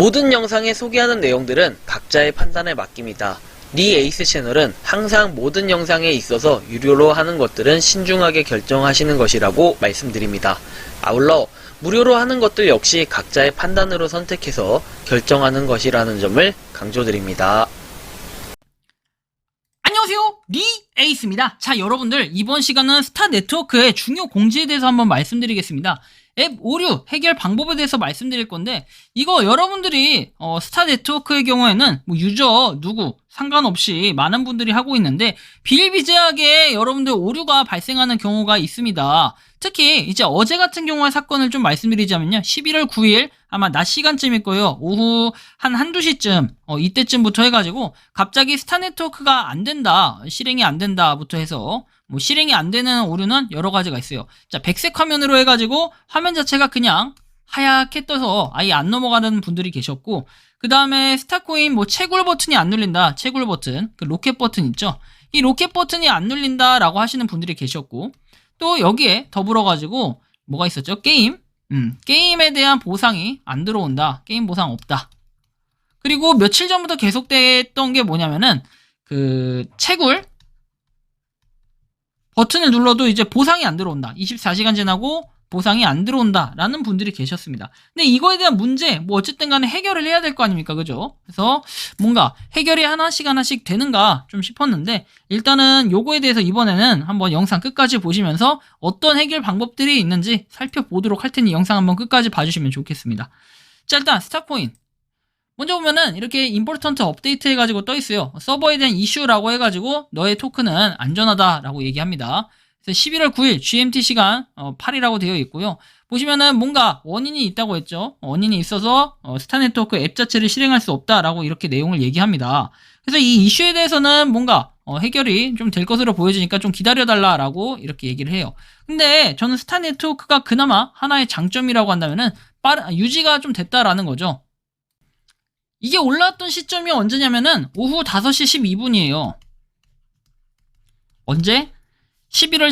모든 영상에 소개하는 내용들은 각자의 판단에 맡깁니다. 니 에이스 채널은 항상 모든 영상에 있어서 유료로 하는 것들은 신중하게 결정하시는 것이라고 말씀드립니다. 아울러 무료로 하는 것들 역시 각자의 판단으로 선택해서 결정하는 것이라는 점을 강조드립니다. 안녕하세요, 니 에이스입니다. 자, 여러분들, 이번 시간은 스타 네트워크의 중요 공지에 대해서 한번 말씀드리겠습니다. 앱 오류 해결 방법에 대해서 말씀드릴 건데, 이거 여러분들이 스타 네트워크의 경우에는 뭐 유저 누구 상관없이 많은 분들이 하고 있는데, 비일비재하게 여러분들 오류가 발생하는 경우가 있습니다. 특히 이제 어제 같은 경우의 사건을 좀 말씀드리자면요, 11월 9일 아마 낮 시간쯤일 거예요. 오후 한두 시쯤 이때쯤부터 해가지고 갑자기 스타 네트워크가 안 된다, 실행이 안 된다부터 해서 뭐 실행이 안 되는 오류는 여러 가지가 있어요. 자, 백색 화면으로 해가지고 화면 자체가 그냥 하얗게 떠서 아예 안 넘어가는 분들이 계셨고, 그 다음에 스타코인 뭐 채굴 버튼이 안 눌린다, 채굴 버튼, 그 로켓 버튼 있죠, 이 로켓 버튼이 안 눌린다 라고 하시는 분들이 계셨고, 또 여기에 더불어가지고 뭐가 있었죠? 게임에 대한 보상이 안 들어온다, 게임 보상 없다. 그리고 며칠 전부터 계속됐던 게 뭐냐면은 그 채굴 버튼을 눌러도 이제 보상이 안 들어온다, 24시간 지나고 보상이 안 들어온다 라는 분들이 계셨습니다. 근데 이거에 대한 문제 뭐 어쨌든 간에 해결을 해야 될 거 아닙니까, 그죠? 그래서 뭔가 해결이 하나씩 되는가 좀 싶었는데, 일단은 요거에 대해서 이번에는 한번 영상 끝까지 보시면서 어떤 해결 방법들이 있는지 살펴보도록 할 테니 영상 한번 끝까지 봐주시면 좋겠습니다. 자, 일단 스타코인 먼저 보면은 이렇게 임포턴트 업데이트 해가지고 떠 있어요. 서버에 대한 이슈라고 해가지고 너의 토큰은 안전하다라고 얘기합니다. 그래서 11월 9일 GMT 시간 8이라고 되어 있고요. 보시면은 뭔가 원인이 있다고 했죠. 원인이 있어서 스타 네트워크 앱 자체를 실행할 수 없다라고 이렇게 내용을 얘기합니다. 그래서 이 이슈에 대해서는 뭔가 해결이 좀 될 것으로 보여지니까 좀 기다려달라라고 이렇게 얘기를 해요. 근데 저는 스타 네트워크가 그나마 하나의 장점이라고 한다면은 유지가 좀 됐다라는 거죠. 이게 올라왔던 시점이 언제냐면은 오후 5시 12분이에요. 언제? 11월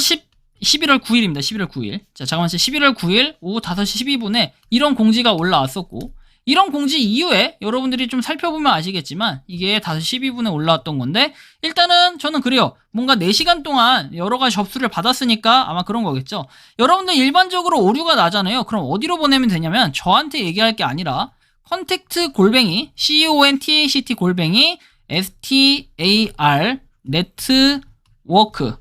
9일입니다. 11월 9일. 자, 잠깐만요. 11월 9일 오후 5시 12분에 이런 공지가 올라왔었고, 이런 공지 이후에 여러분들이 좀 살펴보면 아시겠지만 이게 5시 12분에 올라왔던 건데, 일단은 저는 그래요. 뭔가 4시간 동안 여러 가지 접수를 받았으니까 아마 그런 거겠죠. 여러분들 일반적으로 오류가 나잖아요. 그럼 어디로 보내면 되냐면, 저한테 얘기할 게 아니라 컨택트 골뱅이 contact 골뱅이 star network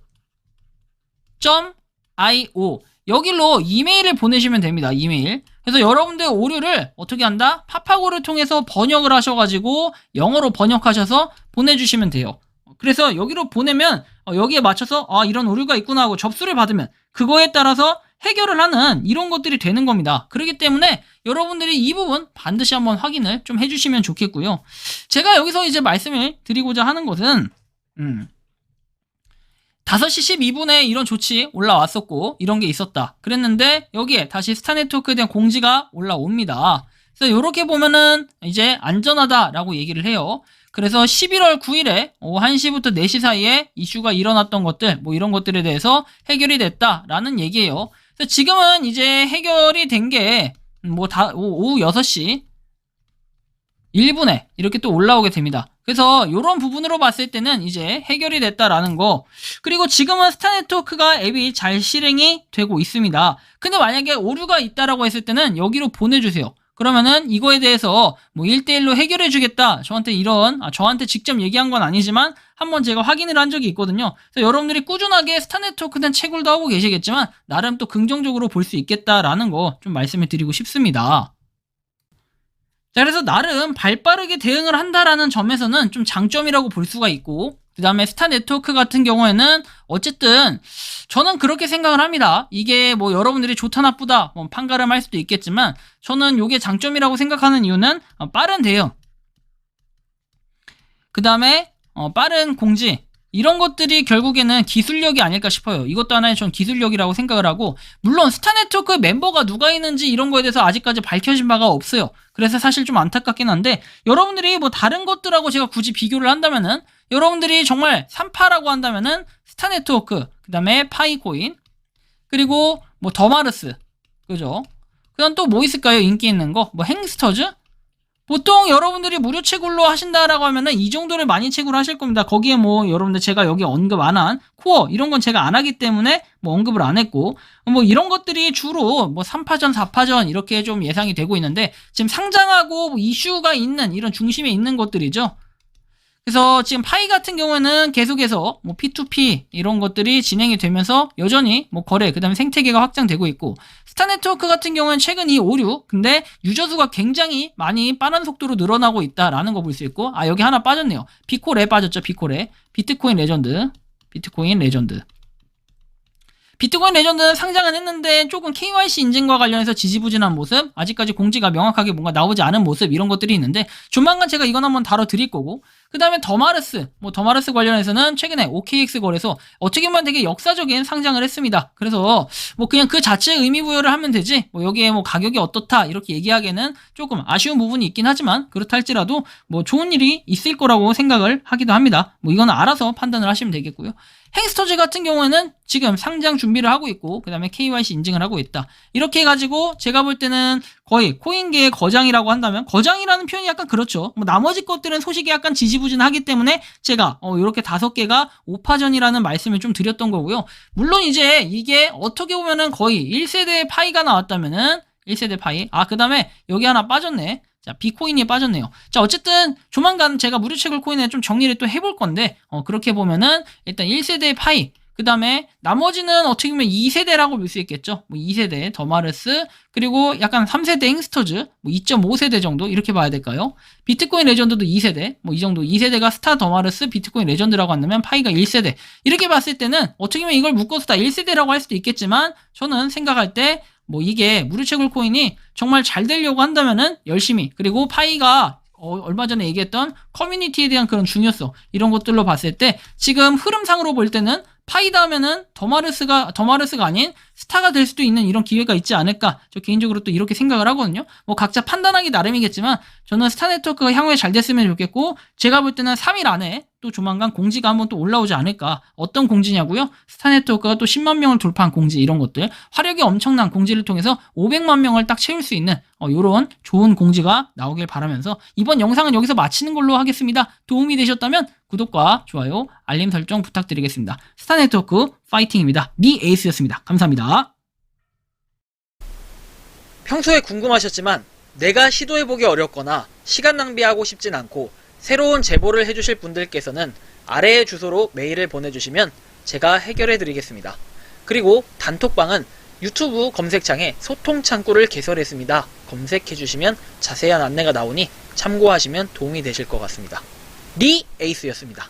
.io 여기로 이메일을 보내시면 됩니다. 이메일. 그래서 여러분들 오류를 어떻게 한다? 파파고를 통해서 번역을 하셔가지고 영어로 번역하셔서 보내주시면 돼요. 그래서 여기로 보내면 여기에 맞춰서 이런 오류가 있구나 하고 접수를 받으면 그거에 따라서 해결을 하는 이런 것들이 되는 겁니다. 그렇기 때문에 여러분들이 이 부분 반드시 한번 확인을 좀 해주시면 좋겠고요. 제가 여기서 이제 말씀을 드리고자 하는 것은 5시 12분에 이런 조치 올라왔었고 이런 게 있었다 그랬는데, 여기에 다시 스타 네트워크에 대한 공지가 올라옵니다. 그래서 이렇게 보면은 이제 안전하다라고 얘기를 해요. 그래서 11월 9일에 오후 1시부터 4시 사이에 이슈가 일어났던 것들, 뭐 이런 것들에 대해서 해결이 됐다라는 얘기예요. 그래서 지금은 이제 해결이 된 게 뭐 오후 6시 1분에 이렇게 또 올라오게 됩니다. 그래서 이런 부분으로 봤을 때는 이제 해결이 됐다라는 거. 그리고 지금은 스타 네트워크가 앱이 잘 실행이 되고 있습니다. 근데 만약에 오류가 있다라고 했을 때는 여기로 보내주세요. 그러면은 이거에 대해서 뭐 1대1로 해결해 주겠다, 저한테 저한테 직접 얘기한 건 아니지만 한번 제가 확인을 한 적이 있거든요. 그래서 여러분들이 꾸준하게 스타 네트워크는 채굴도 하고 계시겠지만 나름 또 긍정적으로 볼 수 있겠다라는 거 좀 말씀을 드리고 싶습니다. 자, 그래서 나름 발빠르게 대응을 한다라는 점에서는 좀 장점이라고 볼 수가 있고, 그 다음에 스타 네트워크 같은 경우에는 어쨌든 저는 그렇게 생각을 합니다. 이게 뭐 여러분들이 좋다 나쁘다 뭐 판가름 할 수도 있겠지만, 저는 이게 장점이라고 생각하는 이유는 빠른 대응, 그 다음에 빠른 공지, 이런 것들이 결국에는 기술력이 아닐까 싶어요. 이것도 하나의 전 기술력이라고 생각을 하고, 물론 스타 네트워크 멤버가 누가 있는지 이런 거에 대해서 아직까지 밝혀진 바가 없어요. 그래서 사실 좀 안타깝긴 한데, 여러분들이 뭐 다른 것들하고 제가 굳이 비교를 한다면은, 여러분들이 정말 3파라고 한다면은 스타 네트워크, 그 다음에 파이코인, 그리고 뭐 더마르스, 그죠? 그다음 또 뭐 있을까요? 인기 있는 거? 뭐 행스터즈? 보통 여러분들이 무료 채굴로 하신다라고 하면은 이 정도를 많이 채굴 하실 겁니다. 거기에 뭐 여러분들 제가 여기 언급 안 한 코어 이런 건 제가 안 하기 때문에 뭐 언급을 안 했고, 뭐 이런 것들이 주로 뭐 3파전, 4파전 이렇게 좀 예상이 되고 있는데, 지금 상장하고 뭐 이슈가 있는 이런 중심에 있는 것들이죠. 그래서 지금 파이 같은 경우에는 계속해서 뭐 P2P 이런 것들이 진행이 되면서 여전히 뭐 거래, 그 다음에 생태계가 확장되고 있고, 스타네트워크 같은 경우는 최근 이 오류, 근데 유저 수가 굉장히 많이 빠른 속도로 늘어나고 있다라는 거 볼 수 있고, 여기 하나 빠졌네요. 비코레 빠졌죠. 비코레. 비트코인 레전드. 비트코인 레전드. 비트코인 레전드는 상장은 했는데 조금 KYC 인증과 관련해서 지지부진한 모습, 아직까지 공지가 명확하게 뭔가 나오지 않은 모습, 이런 것들이 있는데 조만간 제가 이건 한번 다뤄드릴 거고, 그 다음에 더마르스, 더마르스 관련해서는 최근에 OKX 거래소 어떻게 보면 되게 역사적인 상장을 했습니다. 그래서 뭐 그냥 그 자체에 의미 부여를 하면 되지, 뭐 여기에 뭐 가격이 어떻다 이렇게 얘기하기에는 조금 아쉬운 부분이 있긴 하지만, 그렇다 할지라도 뭐 좋은 일이 있을 거라고 생각을 하기도 합니다. 뭐 이거는 알아서 판단을 하시면 되겠고요. 행스터즈 같은 경우에는 지금 상장 준비를 하고 있고, 그 다음에 KYC 인증을 하고 있다. 이렇게 해가지고 제가 볼 때는 거의 코인계의 거장이라고 한다면, 거장이라는 표현이 약간 그렇죠. 뭐 나머지 것들은 소식이 약간 지지부진하기 때문에 제가 이렇게 5개가 5파전이라는 말씀을 좀 드렸던 거고요. 물론 이제 이게 어떻게 보면은 거의 1세대 파이가 나왔다면은 1세대 파이. 그 다음에 여기 하나 빠졌네. 자, 비코인이 빠졌네요. 자, 어쨌든 조만간 제가 무료 채굴 코인에 좀 정리를 또 해볼 건데, 그렇게 보면은 일단 1세대 파이, 그 다음에 나머지는 어떻게 보면 2세대라고 볼 수 있겠죠. 뭐 2세대 더마르스, 그리고 약간 3세대 행스터즈, 뭐 2.5세대 정도 이렇게 봐야 될까요? 비트코인 레전드도 2세대, 뭐 이 정도. 2세대가 스타 더마르스, 비트코인 레전드라고 한다면 파이가 1세대. 이렇게 봤을 때는 어떻게 보면 이걸 묶어서 다 1세대라고 할 수도 있겠지만, 저는 생각할 때 뭐 이게 무료 채굴 코인이 정말 잘 되려고 한다면은 열심히, 그리고 파이가 얼마 전에 얘기했던 커뮤니티에 대한 그런 중요성, 이런 것들로 봤을 때 지금 흐름상으로 볼 때는 파이다 하면은 더마르스가 아닌 스타가 될 수도 있는 이런 기회가 있지 않을까, 저 개인적으로 또 이렇게 생각을 하거든요. 뭐 각자 판단하기 나름이겠지만 저는 스타네트워크가 향후에 잘 됐으면 좋겠고, 제가 볼 때는 3일 안에 또 조만간 공지가 한번 또 올라오지 않을까. 어떤 공지냐고요? 스타네트워크가 또 10만 명을 돌파한 공지, 이런 것들, 화력이 엄청난 공지를 통해서 500만 명을 딱 채울 수 있는 요런 좋은 공지가 나오길 바라면서 이번 영상은 여기서 마치는 걸로 하겠습니다. 도움이 되셨다면 구독과 좋아요, 알림 설정 부탁드리겠습니다. 스타네트워크 파이팅입니다. 니 에이스였습니다. 감사합니다. 평소에 궁금하셨지만 내가 시도해보기 어렵거나 시간 낭비하고 싶진 않고 새로운 제보를 해주실 분들께서는 아래의 주소로 메일을 보내주시면 제가 해결해드리겠습니다. 그리고 단톡방은 유튜브 검색창에 소통 창구를 개설했습니다. 검색해주시면 자세한 안내가 나오니 참고하시면 도움이 되실 것 같습니다. 니 에이스였습니다.